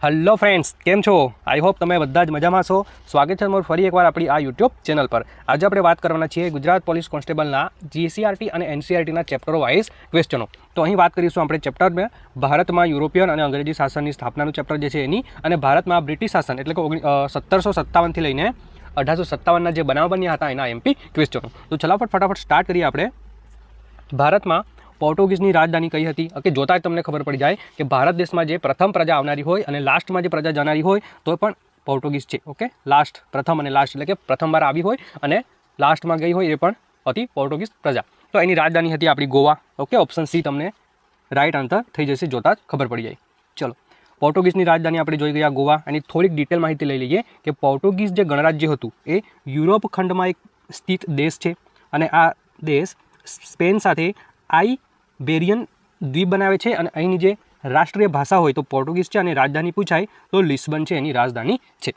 Hello friends, કેમ છો? I hope તમે બધા જ મજામાં છો. સ્વાગત છે તમારું ફરી એકવાર આપણી આ યુટ્યુબ ચેનલ પર. આજે આપણે વાત કરવાના છીએ ગુજરાત પોલીસ કોન્સ્ટેબલના જીસીઆરટી અને એનસીઆરટીના ચેપ્ટરો વાઇઝ ક્વેશ્ચનો. તો અહીં વાત કરીશું આપણે ચેપ્ટરમાં ભારતમાં યુરોપિયન અને અંગ્રેજી શાસનની સ્થાપનાનું ચેપ્ટર જે છે એની, અને ભારતમાં બ્રિટિશ શાસન એટલે કે 1757થી લઈને 1857ના જે બનાવ બન્યા હતા એના એમપી ક્વેશ્ચનો. તો ચલો ફટાફટ સ્ટાર્ટ કરીએ. આપણે ભારતમાં પોર્ટુગીઝની રાજધાની કઈ હતી? ઓકે, જોતા જ તમને ખબર પડી જાય કે ભારત દેશમાં જે પ્રથમ પ્રજા આવનારી હોય અને લાસ્ટમાં જે પ્રજા જનારી હોય તો પણ પોર્ટુગીઝ છે. ઓકે, લાસ્ટ, પ્રથમ અને લાસ્ટ એટલે કે પ્રથમ વાર આવી હોય અને લાસ્ટમાં ગઈ હોય એ પણ હતી પોર્ટુગીઝ પ્રજા. તો એની રાજધાની હતી આપણી ગોવા. ઓકે, ઓપ્શન સી તમને રાઈટ આન્સર થઈ જશે, જોતા જ ખબર પડી જાય. ચલો, પોર્ટુગીઝની રાજધાની આપણે જોઈ ગયા ગોવા. એની થોડીક ડિટેલ માહિતી લઈ લઈએ કે પોર્ટુગીઝ જે ગણરાજ્ય હતું એ યુરોપ ખંડમાં એક સ્થિત દેશ છે અને આ દેશ સ્પેન સાથે આઇબેરિયન દ્વીપ બનાવે છે અને અહીંની જે રાષ્ટ્રીય ભાષા હોય તો પોર્ટુગીઝ છે અને રાજધાની પૂછાય તો લિસ્બન છે એની રાજધાની છે.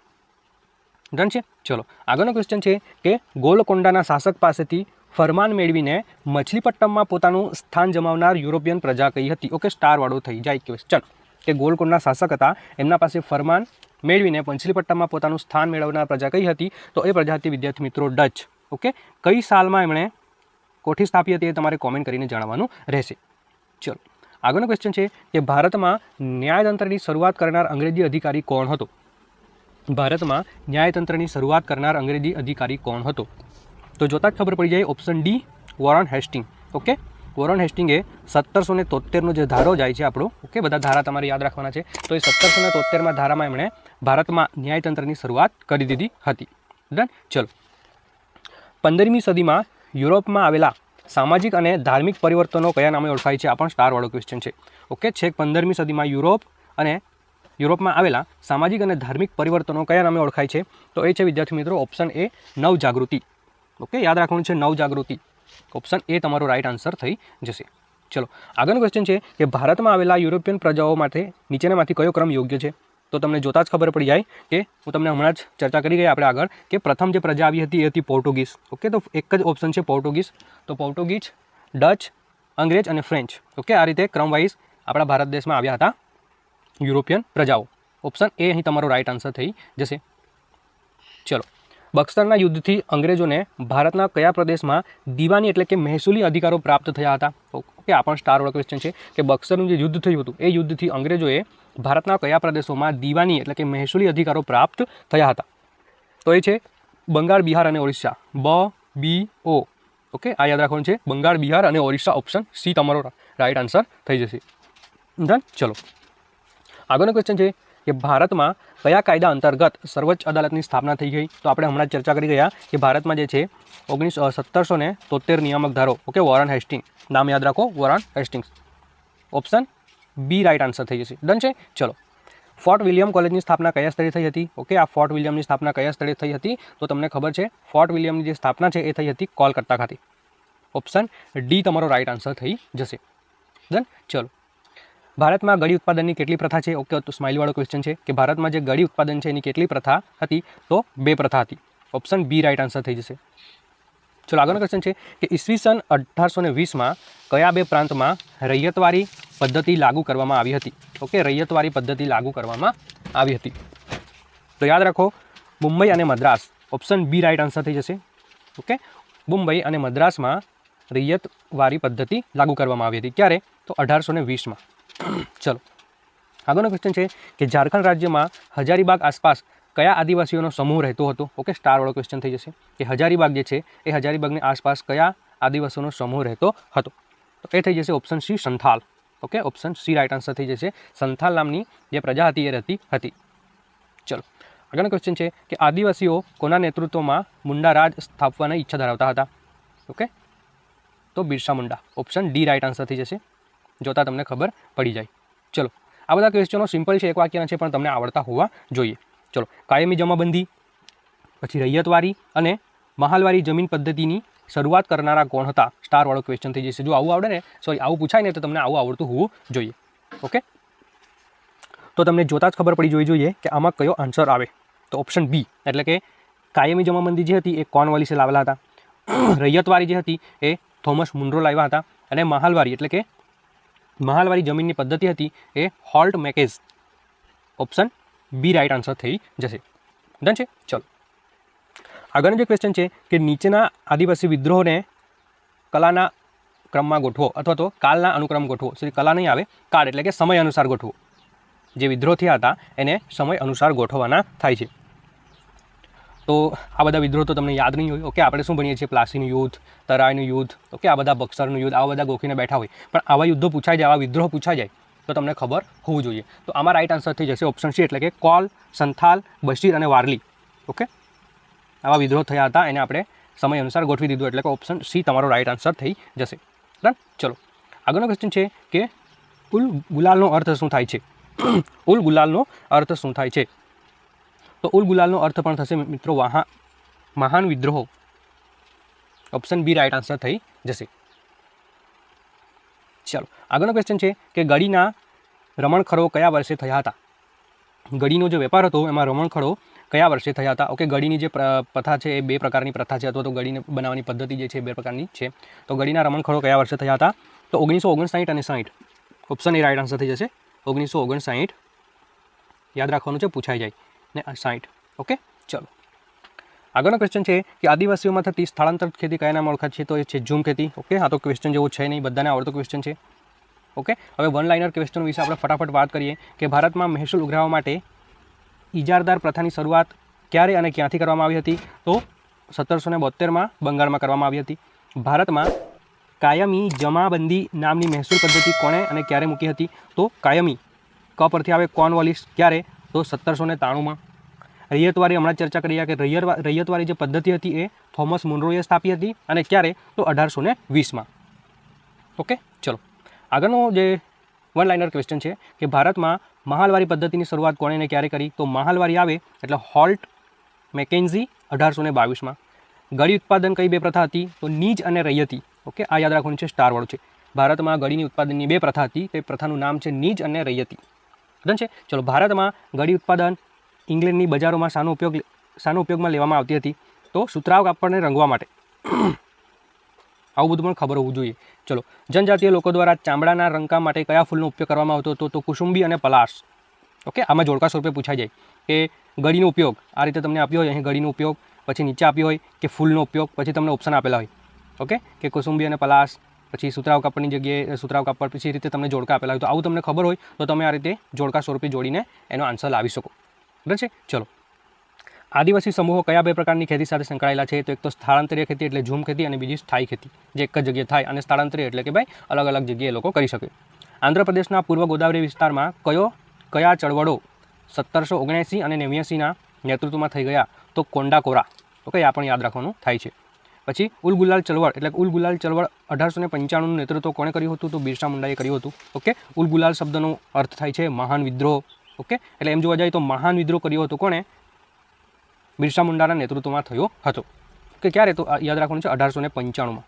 ડન છે. ચલો, આગળનો ક્વેશ્ચન છે કે ગોલકોંડાના શાસક પાસેથી ફરમાન મેળવીને મછલીપટ્ટમમાં પોતાનું સ્થાન જમાવનાર યુરોપિયન પ્રજા કઈ હતી? ઓકે, સ્ટારવાળો થઈ જાય ક્વેશ્ચન કે ગોલકોંડના શાસક હતા, એમના પાસે ફરમાન મેળવીને મછલીપટ્ટમમાં પોતાનું સ્થાન મેળવનાર પ્રજા કઈ હતી? તો એ પ્રજા હતી વિદ્યાર્થી મિત્રો ડચ. ઓકે, કઈ સાલમાં એમણે કોઠી સ્થાપી હતી એ તમારે કોમેન્ટ કરીને જણાવવાનું રહેશે. ચલો, આગળનો ક્વેશ્ચન છે કે ભારતમાં ન્યાયતંત્રની શરૂઆત કરનાર અંગ્રેજી અધિકારી કોણ હતો? ભારતમાં ન્યાયતંત્રની શરૂઆત કરનાર અંગ્રેજી અધિકારી કોણ હતો? તો જોતા જ ખબર પડી જાય, option D, Warren Hastings. Okay, Warren હેસ્ટિંગે 1773નો જે ધારો જાય છે આપણો, ઓકે, બધા ધારા તમારે યાદ રાખવાના છે. તો એ 1773માં ધારામાં એમણે ભારતમાં ન્યાયતંત્રની શરૂઆત કરી દીધી હતી. ડન. ચલો, 15મી સદીમાં યુરોપમાં આવેલા સામાજિક અને ધાર્મિક પરિવર્તનો કયા નામે ઓળખાય છે? આ પણ સ્ટારવાળો ક્વેશ્ચન છે. ઓકે, છેક 15મી સદીમાં યુરોપમાં આવેલા સામાજિક અને ધાર્મિક પરિવર્તનો કયા નામે ઓળખાય છે? તો એ છે વિદ્યાર્થી મિત્રો ઓપ્શન એ, નવજાગૃતિ. ઓકે, યાદ રાખવાનું છે નવજાગૃતિ. ઓપ્શન એ તમારો રાઈટ આન્સર થઈ જશે. ચલો, આગળનો ક્વેશ્ચન છે કે ભારતમાં આવેલા યુરોપિયન પ્રજાઓ માટે નીચેનામાંથી કયો ક્રમ યોગ્ય છે? તો તમને જોતા જ ખબર પડી જાય કે હું તમને હમણાં જ ચર્ચા કરી ગયા આપણે આગળ કે પ્રથમ જે પ્રજા આવી હતી એ હતી પોર્ટુગીઝ. ઓકે, તો એક જ ઓપ્શન છે પોર્ટુગીઝ. તો પોર્ટુગીઝ, ડચ, અંગ્રેજ અને ફ્રેન્ચ. ઓકે, આ રીતે ક્રમવાઇઝ આપણા ભારત દેશમાં આવ્યા હતા યુરોપિયન પ્રજાઓ. ઓપ્શન એ અહીં તમારો રાઈટ આન્સર થઈ જશે. ચલો, બક્સરના યુદ્ધથી અંગ્રેજોને ભારતના કયા પ્રદેશમાં દીવાની એટલે કે મહેસૂલી અધિકારો પ્રાપ્ત થયા હતા? ઓકે, આ પણ સ્ટારવાળો ક્વેશ્ચન છે કે બક્સરનું જે યુદ્ધ થયું હતું એ યુદ્ધથી અંગ્રેજોએ ભારતના કયા પ્રદેશોમાં દીવાની એટલે કે મહેસૂલી અધિકારો પ્રાપ્ત થયા હતા? તો એ છે બંગાળ, બિહાર અને ઓરિસ્સા. BO. ઓકે, આ યાદ રાખવાનું છે, બંગાળ, બિહાર અને ઓરિસ્સા. ઓપ્શન સી તમારો રાઈટ આન્સર થઈ જશે. ડન. ચલો, આગળનો ક્વેશ્ચન છે કે ભારતમાં કયા કાયદા અંતર્ગત સર્વોચ્ચ અદાલતની સ્થાપના થઈ ગઈ? તો આપણે હમણાં જ ચર્ચા કરી ગયા કે ભારતમાં જે છે 1773 નિયામક ધારો. ઓકે, વોરન હેસ્ટિંગ, નામ યાદ રાખો, Warren Hastings. Option B right answer થઈ જશે. ડન છે. ચલો, ફોર્ટ વિલિયમ કોલેજની સ્થાપના કયા સ્થળે થઈ હતી? ઓકે, આ ફોર્ટ વિલિયમની સ્થાપના કયા સ્થળે થઈ હતી? તો તમને ખબર છે ફોર્ટ વિલિયમની જે સ્થાપના છે એ થઈ હતી કોલકાતા ખાતે. ઓપ્શન ડી તમારો રાઈટ આન્સર થઈ જશે. ડન. ચલો, ભારતમાં ગળી ઉત્પાદનની કેટલી પ્રથા છે? ઓકે, તો સ્માઇલીવાળો ક્વેશ્ચન છે કે ભારતમાં જે ગળી ઉત્પાદન છે એની કેટલી પ્રથા હતી? તો 2 પ્રથા હતી. ઓપ્શન બી રાઈટ આન્સર થઈ જશે. ચલો, આગળનો ક્વેશ્ચન છે કે ઈસવીસન 1820માં કયા 2 પ્રાંતમાં રૈયતવારી પદ્ધતિ લાગુ કરવામાં આવી હતી? ઓકે, રૈયતવારી પદ્ધતિ લાગુ કરવામાં આવી હતી. તો યાદ રાખો, મુંબઈ અને Madras. Option B right answer થઈ જશે. ઓકે, મુંબઈ અને મદ્રાસમાં રૈયતવારી પદ્ધતિ લાગુ કરવામાં આવી હતી. ક્યારે? તો 1820માં. ચલો, આગળનો ક્વેશ્ચન છે કે ઝારખંડ રાજ્યમાં હજારીબાગ આસપાસ કયા આદિવાસીઓનો સમૂહ રહેતો હતો? ઓકે, સ્ટારવાળો ક્વેશ્ચન થઈ જશે કે હજારીબાગ જે છે એ હજારીબાગની આસપાસ કયા આદિવાસીઓનો સમૂહ રહેતો હતો? તો એ થઈ જશે option C, Santhal. Okay, option C right answer થઈ જશે. સંથાલ નામની જે પ્રજા હતી એ રહેતી હતી. ચલો, આગળનો ક્વેશ્ચન છે કે આદિવાસીઓ કોના નેતૃત્વમાં મુંડા રાજ સ્થાપવાની ઈચ્છા ધરાવતા હતા? ઓકે, તો Birsa Munda. Option D right answer થઈ જશે, જોતા તમને ખબર પડી જાય. ચલો, આ બધા ક્વેશ્ચનો સિમ્પલ છે, એક વાક્યના છે, પણ તમને આવડતા હોવા જોઈએ. ચલો, કાયમી જમાબંધી, પછી રૈયતવારી અને મહાલવારી જમીન પદ્ધતિની શરૂઆત કરનારા કોણ હતા? સ્ટારવાળો ક્વેશ્ચન થઈ જશે. જો આવું આવડે ને, સોરી આવું પૂછાય ને તો તમને આવું આવડતું હોવું જોઈએ. ઓકે, તો તમને જોતા જ ખબર પડી જોવી જોઈએ કે આમાં કયો આન્સર આવે. તો ઓપ્શન બી એટલે કે કાયમી જમાબંધી જે હતી એ કોર્નવાલિસે લાવેલા હતા. રૈયતવારી જે હતી એ થોમસ મુનરો લાવ્યા હતા. અને મહાલવારી એટલે કે મહાલવારી જમીનની પદ્ધતિ હતી એ Holt Mackenzie option B right answer થઈ જશે. ડન છે. ચલો આગળનો જે ક્વેશ્ચન છે કે નીચેના આદિવાસી વિદ્રોહોને કલાના ક્રમમાં ગોઠવો અથવા તો કાળના અનુક્રમ ગોઠવો. કલા નહીં આવે, કાળ એટલે કે સમય અનુસાર ગોઠવો. જે વિદ્રોહ થયા હતા એને સમય અનુસાર ગોઠવવાના થાય છે. તો આ બધા વિદ્રોહ તો તમને યાદ નહીં હોય. ઓકે, આપણે શું ભણીએ છીએ? પ્લાસીનું યુદ્ધ, તરાઈનું યુદ્ધ, ઓકે, આ બધા બક્સરનું યુદ્ધ, આવા બધા ગોખીને બેઠા હોય. પણ આવા યુદ્ધો પૂછાઈ જાય, આવા વિદ્રોહ પૂછાઈ જાય તો તમને ખબર હોવું જોઈએ. તો આમાં રાઇટ આન્સર થઈ જશે ઓપ્શન સી એટલે કે કોલ, સંથાલ, બશીર અને વારલી. ઓકે, આવા વિદ્રોહ થયા હતા, એને આપણે સમય અનુસાર ગોઠવી દીધું એટલે કે ઓપ્શન સી તમારો રાઇટ આન્સર થઈ જશે. ડન. ચલો આગળનો ક્વેશ્ચન છે કે ઉલ ગુલાલનો અર્થ શું થાય છે? ઉલ ગુલાલનો અર્થ શું થાય છે? તો ઉલ ગુલાલનો અર્થ પણ થશે મિત્રો મહાન વિદ્રોહો. ઓપ્શન બી રાઇટ આન્સર થઈ જશે. ચાલો આગળનો ક્વેશ્ચન છે કે ગડીના રમણખડો કયા વર્ષે થયા હતા? ગડીનો જે વેપાર હતો એમાં રમણખડો કયા વર્ષે થયા હતા? ઓકે, ગડીની જે પ્રથા છે એ બે પ્રકારની પ્રથા છે અથવા તો ગડીને બનાવવાની પદ્ધતિ જે છે બે પ્રકારની છે. તો ગડીના રમણખડો કયા વર્ષે થયા હતા? તો 1959 અને 60. ઓપ્શન એ રાઇટ આન્સર થઈ જશે. 1959 યાદ રાખવાનું છે, પૂછાઈ જાય ને 60. ઓકે, ચલો આગળનો ક્વેશ્ચન છે કે આદિવાસીઓમાં થતી સ્થળાંતરિત ખેતી કયા નામ ઓળખાય છે? તો એ છે ઝૂમ ખેતી. ઓકે, આ તો ક્વેશ્ચન જેવો છે નહીં, બધાને આવડતો ક્વેશ્ચન છે. ઓકે, હવે વન લાઇનર ક્વેશ્ચન વિશે આપણે ફટાફટ વાત કરીએ કે ભારતમાં મહેસૂલ ઉઘરાવવા માટે ઇજારદાર પ્રથાની શરૂઆત ક્યારે અને ક્યાંથી કરવામાં આવી હતી? તો 1772માં બંગાળમાં કરવામાં આવી હતી. ભારતમાં કાયમી જમાબંધી નામની મહેસૂલ પદ્ધતિ કોણે અને ક્યારે મૂકી હતી? તો કાયમી ક પરથી આવે કોર્નવાલિસ. ક્યારે? તો 1793માં. રૈયતવારી હમણાં ચર્ચા કરી કે રૈયતવારી જે પદ્ધતિ હતી એ થોમસ મુનરોએ સ્થાપી હતી અને ક્યારે? તો 1820માં. ઓકે, ચલો આગળનો જે વન લાઇનર ક્વેશ્ચન છે કે ભારતમાં મહાલવારી પદ્ધતિની શરૂઆત કોણે અને ક્યારે કરી? તો મહાલવારી આવે એટલે હોલ્ટ મેકેન્ઝી 1822માં. ગળી ઉત્પાદન કઈ બે પ્રથા હતી? તો નીજ અને રૈયતી. ઓકે, આ યાદ રાખવાનું છે, સ્ટાર વાળું છે. ભારતમાં ગળીની ઉત્પાદનની બે પ્રથા હતી, તે પ્રથાનું નામ છે નીજ અને રૈયતી. ડન છે. ચલો ભારતમાં ગળી ઉત્પાદન ઇંગ્લેન્ડની બજારોમાં શાનો ઉપયોગમાં લેવામાં આવતી હતી? તો સુતરાઉ કાપડને રંગવા માટે. આવું બધું પણ ખબર હોવું જોઈએ. ચલો જનજાતીય લોકો દ્વારા ચામડાના રંગકામ માટે કયા ફૂલનો ઉપયોગ કરવામાં આવતો હતો? તો કુસુંબી અને પલાશ. ઓકે, આમાં જોડકા સ્વરૂપે પૂછાઈ જાય કે ગળીનો ઉપયોગ આ રીતે તમને આપ્યો હોય, અહીં ગળીનો ઉપયોગ, પછી નીચે આપ્યો હોય કે ફૂલનો ઉપયોગ, પછી તમને ઓપ્શન આપેલા હોય. ઓકે, કે કુસુંબી અને પલાશ, પછી સુતરાઉ કાપડની જગ્યાએ સુતરાઉ કાપડ, પછી રીતે તમને જોડકા આપેલા હોય. તો આવું તમને ખબર હોય તો તમે આ રીતે જોડકા સ્વરૂપે જોડીને એનો આન્સર લાવી શકો. બરાબર છે. ચલો આદિવાસી સમૂહો કયા બે પ્રકારની ખેતી સાથે સંકળાયેલા છે? તો એક તો સ્થળાંતરીય ખેતી એટલે ઝૂમ ખેતી અને બીજી સ્થાયી ખેતી જે એક જ જગ્યાએ થાય, અને સ્થળાંતરીય એટલે કે ભાઈ અલગ અલગ જગ્યાએ લોકો કરી શકે. આંધ્રપ્રદેશના પૂર્વ ગોદાવરી વિસ્તારમાં કયા ચળવળો 1779 અને 89ના નેતૃત્વમાં થઈ ગયા? તો કોંડાકોરા. ઓકે, આ પણ યાદ રાખવાનું થાય છે. પછી ઉલ ગુલાલ ચળવળ એટલે ઉલ ગુલાલ ચળવળ 1895નું નેતૃત્વ કોણે કર્યું હતું? તો બિરસા મુંડાએ કર્યું હતું. ઓકે, ઉલ ગુલાલ શબ્દનો અર્થ થાય છે મહાન વિદ્રોહ. ઓકે, એટલે એમ જોવા જાય તો મહાન વિદ્રોહ કર્યો હતો કોણે? બિરસા મુંડાના નેતૃત્વમાં થયો હતો. કે ક્યારે? તો યાદ રાખવાનું છે 1895માં.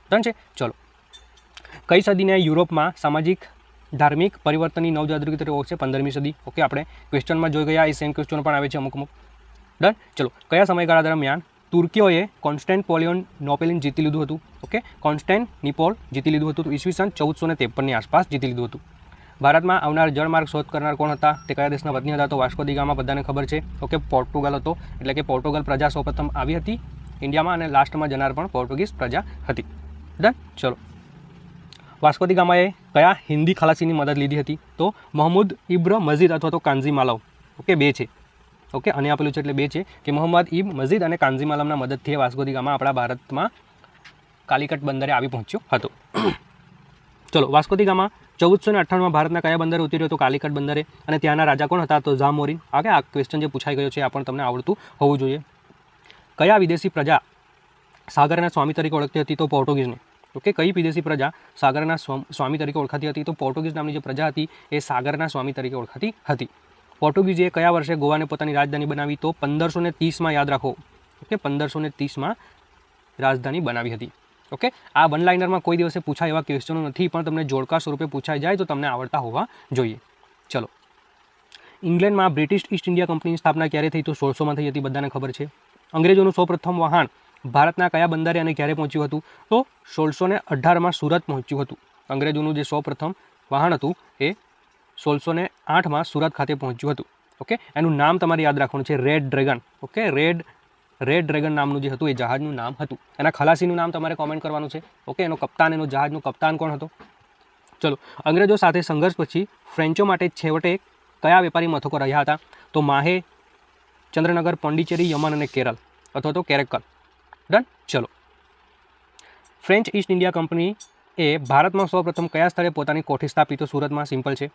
ડન છે. ચલો કઈ સદીને યુરોપમાં સામાજિક ધાર્મિક પરિવર્તનની નવજાગૃતિ તરીકે ઓળખે છે? 15મી સદી. ઓકે, આપણે ક્વેશ્ચનમાં જોઈ ગયા, એ સેમ ક્વેશ્ચન પણ આવે છે અમુક. ડન. ચલો કયા સમયગાળા દરમિયાન તુર્કીઓએ કોન્સ્ટેન્ટિનોપલ જીતી લીધું હતું? ઓકે, કોન્સ્ટેન્ટિનોપલ જીતી લીધું હતું. ઈસવીસન 1453ની આસપાસ જીતી લીધું હતું. ભારતમાં આવનાર જળમાર્ગ શોધ કરનાર કોણ હતા? તે કયા દેશના વતની હતા? તો વાસ્કો દી ગામા, બધાને ખબર છે. ઓકે, પોર્ટુગલ હતો, એટલે કે પોર્ટુગલ પ્રજા સૌપ્રથમ આવી હતી ઇન્ડિયામાં અને લાસ્ટમાં જનાર પણ પોર્ટુગીઝ પ્રજા હતી. ડન. ચલો વાસ્કો દી ગામાએ કયા હિન્દી ખલાસીની મદદ લીધી હતી? તો મોહમ્મદ ઇબ્ન મજીદ અથવા તો કાંઝી માલવ. ઓકે, બે છે. ઓકે, અને આપેલું છે એટલે બે છે કે મોહમ્મદ ઇબ્ન મજીદ અને કાંઝી માલવના મદદથી વાસ્કો દી ગામા આપણા ભારતમાં કાલિકટ બંદરે આવી પહોંચ્યો હતો. ચલો વાસ્કો દી ગામા 1498માં ભારતના કયા બંદરે ઉતર્યો? તો કાલિકટ બંદરે. અને ત્યાંના રાજા કોણ હતા? તો જામોરીન. ઓકે, આ ક્વેશ્ચન જે પૂછાઈ ગયો છે આ પણ તમને આવડતું હોવું જોઈએ. કયા વિદેશી પ્રજા સાગરના સ્વામી તરીકે ઓળખતી હતી? તો પોર્ટુગીઝને. ઓકે, કઈ વિદેશી પ્રજા સાગરના સ્વામી તરીકે ઓળખાતી હતી? તો પોર્ટુગીઝ નામની જે પ્રજા હતી એ સાગરના સ્વામી તરીકે ઓળખાતી હતી. પોર્ટુગીઝે કયા વર્ષે ગોવાને પોતાની રાજધાની બનાવી? તો 1530માં. યાદ રાખો. ઓકે, 1530માં રાજધાની બનાવી હતી. ઓકે, આ વન લાઇનરમાં કોઈ દિવસે પૂછાય એવા ક્વેશ્ચનો નથી, પણ તમને જોડકા સ્વરૂપે પૂછાઈ જાય તો તમને આવડતા હોવા જોઈએ. ચલો ઇંગ્લેન્ડમાં બ્રિટિશ ઈસ્ટ ઇન્ડિયા કંપનીની સ્થાપના ક્યારે થઈ? તો 1600માં થઈ હતી, બધાને ખબર છે. અંગ્રેજોનું સૌપ્રથમ વહાણ ભારતના કયા બંદરે અને ક્યારે પહોંચ્યું હતું? તો 1618માં સુરત પહોંચ્યું હતું. અંગ્રેજોનું જે સૌપ્રથમ વહાણ હતું એ 1608માં સુરત ખાતે પહોંચ્યું હતું. ઓકે, એનું નામ તમારે યાદ રાખવાનું છે, red dragon. Okay, red dragon નામનું જે હતું એ જહાજનું નામ હતું. એના ખલાસીનું નામ તમારે કોમેન્ટ કરવાનું છે. ઓકે, એનો કપ્તાન, એનો જહાજનો કપ્તાન કોણ હતો? ચલો, અંગ્રેજો સાથે સંઘર્ષ પછી ફ્રેન્ચો માટે છેવટે કયા વેપારી મથકો રહ્યા હતા? તો માહે, ચંદ્રનગર, પોંડિચેરી, યમન અને કેરળ અથવા તો કેરેકલ. ડન. ચલો, ફ્રેન્ચ ઈસ્ટ ઇન્ડિયા કંપની એ ભારતમાં સૌપ્રથમ કયા સ્થળે પોતાની કોઠી સ્થાપી? તો સુરતમાં. સિમ્પલ છે.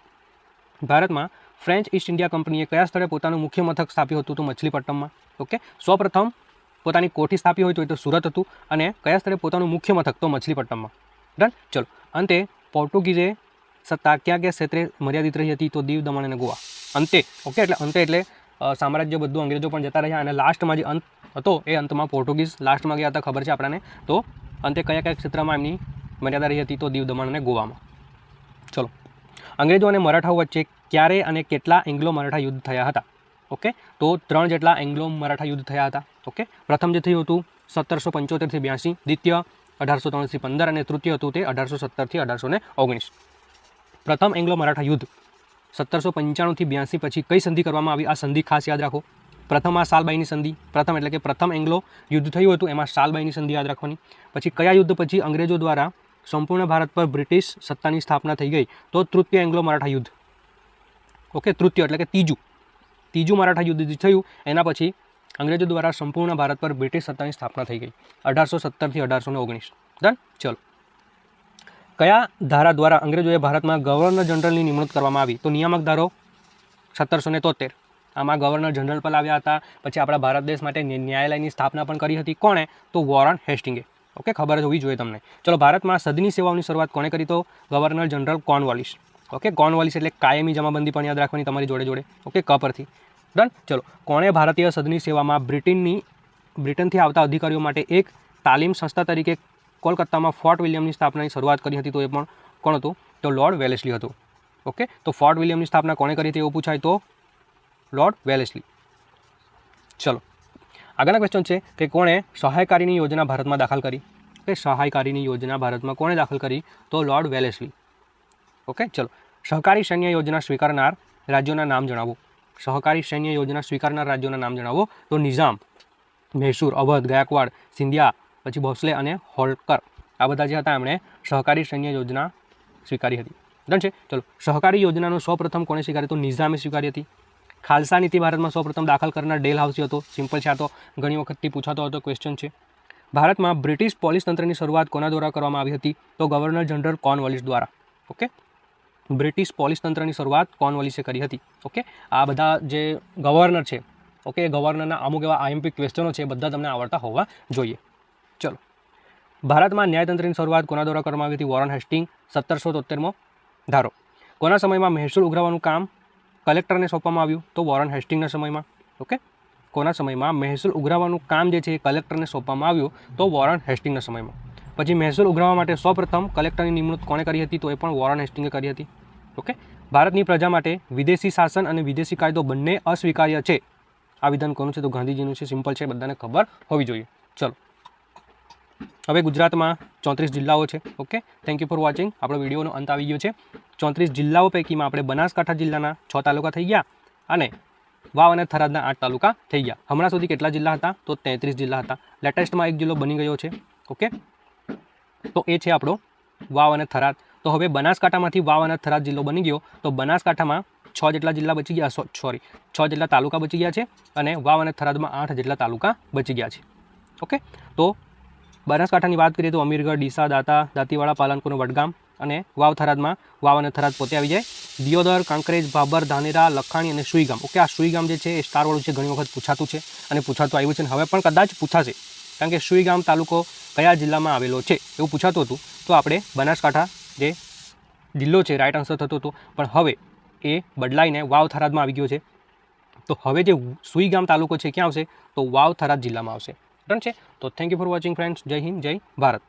ભારતમાં ફ્રેન્ચ ઈસ્ટ ઇન્ડિયા કંપનીએ કયા સ્થળે પોતાનું મુખ્ય મથક સ્થાપ્યું હતું? તો મછલીપટ્ટમમાં. ઓકે, સૌપ્રથમ પોતાની કોઠી સ્થાપી હોય તો એ તો સુરત હતું, અને કયા સ્થળે પોતાનું મુખ્ય મથક? તો મછલીપટ્ટમમાં. ડન. ચલો, અંતે પોર્ટુગીઝે સત્તા ક્યાં ક્યાં ક્ષેત્રે મર્યાદિત રહી હતી? તો દીવ, દમણ અને ગોવા. અંતે. ઓકે, એટલે અંતે એટલે સામ્રાજ્ય બધું અંગ્રેજો પણ જતા રહ્યા, અને લાસ્ટમાં જે અંત હતો એ અંતમાં પોર્ટુગીઝ લાસ્ટમાં ગયા હતા, ખબર છે આપણને. તો અંતે કયા કયા ક્ષેત્રમાં એમની મર્યાદા રહી હતી? તો દીવ, દમણ અને ગોવામાં. ચલો, અંગ્રેજો અને મરાઠાઓ વચ્ચે ક્યારે અને કેટલા એંગ્લો મરાઠા યુદ્ધ થયા હતા? ઓકે, તો 3 જેટલા એંગ્લો મરાઠા યુદ્ધ થયા હતા. ઓકે, પ્રથમ જે થયું હતું 1775 થી 82, દ્વિતીય 1803 થી 15 અને તૃતીય હતું તે 1817 થી 1819. પ્રથમ એંગ્લો મરાઠા યુદ્ધ 1795 થી 82 પછી કઈ સંધિ કરવામાં આવી? આ સંધિ ખાસ યાદ રાખો. પ્રથમ આ સાલબાઈની સંધિ, પ્રથમ એટલે કે પ્રથમ એંગ્લો યુદ્ધ થયું હતું, એમાં સાલબાઈની સંધિ યાદ રાખવાની. પછી કયા યુદ્ધ પછી અંગ્રેજો દ્વારા સંપૂર્ણ ભારત પર બ્રિટિશ સત્તાની સ્થાપના થઈ ગઈ? તો તૃતીય એંગ્લો મરાઠા યુદ્ધ. ઓકે, તૃતીય એટલે કે ત્રીજું મરાઠા યુદ્ધ જે થયું એના પછી અંગ્રેજો દ્વારા સંપૂર્ણ ભારત પર બ્રિટિશ સત્તાની સ્થાપના થઈ ગઈ 1817 થી 1819. ડન. ચલો, કયા ધારા દ્વારા અંગ્રેજોએ ભારતમાં ગવર્નર જનરલની નિમણૂક કરવામાં આવી? તો નિયામક ધારો 1773. આમાં ગવર્નર જનરલ પર આવ્યા હતા. પછી આપણા ભારત દેશ માટે ન્યાયાલયની સ્થાપના પણ કરી હતી. કોણે? તો વોરન હેસ્ટિંગે. ઓકે, ખબર જ હોવી જોઈએ તમને. ચલો, ભારતમાં સદની સેવાઓની શરૂઆત કોણે કરી? તો ગવર્નર જનરલ કોર્નવાલિસ. ઓકે, કોર્નવાલિસ એટલે કાયમી જમાબંધી પણ યાદ રાખવાની તમારી જોડે. ઓકે, ક પરથી. ડન. ચલો, કોણે ભારતીય સદની સેવામાં બ્રિટનથી આવતા અધિકારીઓ માટે એક તાલીમ સંસ્થા તરીકે કોલકાતામાં ફોર્ટ વિલિયમની સ્થાપનાની શરૂઆત કરી હતી? તો એ પણ કોણ હતું? તો લોર્ડ વેલેસ્લી હતું. ઓકે, તો ફોર્ટ વિલિયમની સ્થાપના કોણે કરી હતી એવું પૂછાય તો લોર્ડ વેલેસ્લી. ચલો, આગળના ક્વેશ્ચન છે કે કોણે સહાયકારીની યોજના ભારતમાં દાખલ કરી? ઓકે, સહાયકારીની યોજના ભારતમાં કોણે દાખલ કરી? તો લોર્ડ વેલેસ્લી. ઓકે, ચલો, સહકારી સૈન્ય યોજના સ્વીકારનાર રાજ્યોના નામ જણાવો. સહકારી સૈન્ય યોજના સ્વીકારનાર રાજ્યોના નામ જણાવો. તો નિઝામ, મૈસૂર, અવધ, ગાયકવાડ, સિંધિયા, પછી ભોસલે અને હોલકર. આ બધા જે હતા એમણે સહકારી સૈન્ય યોજના સ્વીકારી હતી. ડન છે. ચલો, સહકારી યોજનાનો સૌપ્રથમ કોણે સ્વીકારી? તો નિઝામે સ્વીકારી હતી. ખાલસા નીતિ ભારતમાં સૌપ્રથમ દાખલ કરનાર ડેલહાઉસી હતો. સિમ્પલ છે, આ તો ઘણી વખતથી પૂછાતો હતો ક્વેશ્ચન છે. ભારતમાં બ્રિટિશ પોલીસ તંત્રની શરૂઆત કોના દ્વારા કરવામાં આવી હતી? તો ગવર્નર જનરલ કોર્નવાલિસ દ્વારા. ઓકે, બ્રિટિશ પોલીસ તંત્રની શરૂઆત કોર્નવાલિસે કરી હતી. ઓકે, આ બધા જે ગવર્નર છે, ઓકે, ગવર્નરના અમુક એવા આઈએમપી ક્વેશ્ચનો છે, બધા તમને આવડતા હોવા જોઈએ. ચલો, ભારતમાં ન્યાયતંત્રની શરૂઆત કોના દ્વારા કરવામાં આવી હતી? Warren Hastings. 1773મો ધારો. કોના સમયમાં મહેસૂલ ઉઘરાવવાનું કામ કલેક્ટરને સોંપવામાં આવ્યું? તો વોરન હેસ્ટિંગના સમયમાં. ઓકે, કોના સમયમાં મહેસૂલ ઉઘરાવવાનું કામ જે છે એ કલેક્ટરને સોંપવામાં આવ્યું? તો વોરન હેસ્ટિંગના સમયમાં. પછી મહેસૂલ ઉઘરાવવા માટે સૌપ્રથમ કલેક્ટરની નિમણૂક કોણે કરી હતી? તો એ પણ વોરન હેસ્ટિંગે કરી હતી. ઓકે, ભારતની પ્રજા માટે વિદેશી શાસન અને વિદેશી કાયદો બંને અસ્વીકાર્ય છે. આ વિધાન કોનું છે? તો ગાંધીજીનું છે. સિમ્પલ છે, બધાને ખબર હોવી જોઈએ. ચલો, હવે ગુજરાતમાં 34 જિલ્લાઓ છે. Okay, thank you for watching. આપણો વિડીયોનો અંત આવી ગયો છે. 34 જિલ્લાઓ પૈકીમાં આપણે બનાસકાંઠા જિલ્લાના 6 તાલુકા થઈ ગયા અને વાવ અને થરાદના 8 તાલુકા થઈ ગયા. હમણાં સુધી કેટલા જિલ્લા હતા? તો 33 જિલ્લા હતા. લેટેસ્ટમાં એક જિલ્લો બની ગયો છે. ઓકે, તો એ છે આપણો વાવ અને થરાદ. તો હવે બનાસકાંઠામાંથી વાવ અને થરાદ જિલ્લો બની ગયો. તો બનાસકાંઠામાં 6 જેટલા જિલ્લા બચી ગયા, 6 જેટલા તાલુકા બચી ગયા છે, અને વાવ અને થરાદમાં 8 જેટલા તાલુકા બચી ગયા છે. ઓકે, તો બનાસકાંઠાની વાત કરીએ તો અમીરગઢ, ડીસા, દાંતા, દાંતીવાડા, પાલનપુર, વડગામ, અને વાવ થરાદમાં વાવ અને થરાદ પોતે આવી જાય. દિયોદર, કાંકરેજ, ભાભર, ધાનેરા, લખાણી અને સુઈગામ. ઓકે, આ સુઈગામ જે છે એ સ્ટારવાળું છે, ઘણી વખત પૂછાતું છે અને પૂછાતું આવ્યું છે, હવે પણ કદાચ પૂછાશે, કારણ કે સુઈગામ તાલુકો કયા જિલ્લામાં આવેલો છે એવું પૂછાતું હતું. તો આપણે બનાસકાંઠા જે જિલ્લો છે રાઈટ આન્સર થતો હતો, પણ હવે એ બદલાઈને વાવ થરાદમાં આવી ગયો છે. તો હવે જે સુઈગામ તાલુકો છે ક્યાં આવશે? તો વાવ થરાદ જિલ્લામાં આવશે. ડન છે. તો thank you for watching friends. જય હિન્દ, જય ભારત.